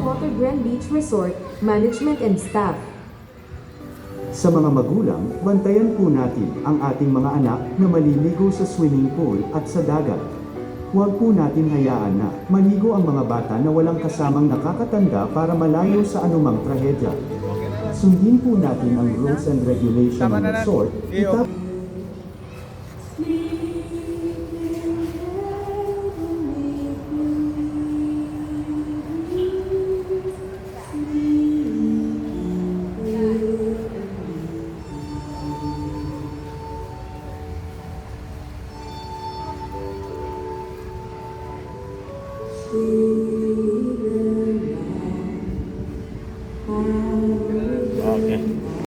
Cottergren Beach Resort, Management and Staff. Sa mga magulang, bantayan po natin ang ating mga anak na maliligo sa swimming pool at sa dagat. Huwag po natin hayaan na maligo ang mga bata na walang kasamang nakakatanda para malayo sa anumang trahedya. Sundin po natin ang rules and regulation ng resort. Okay.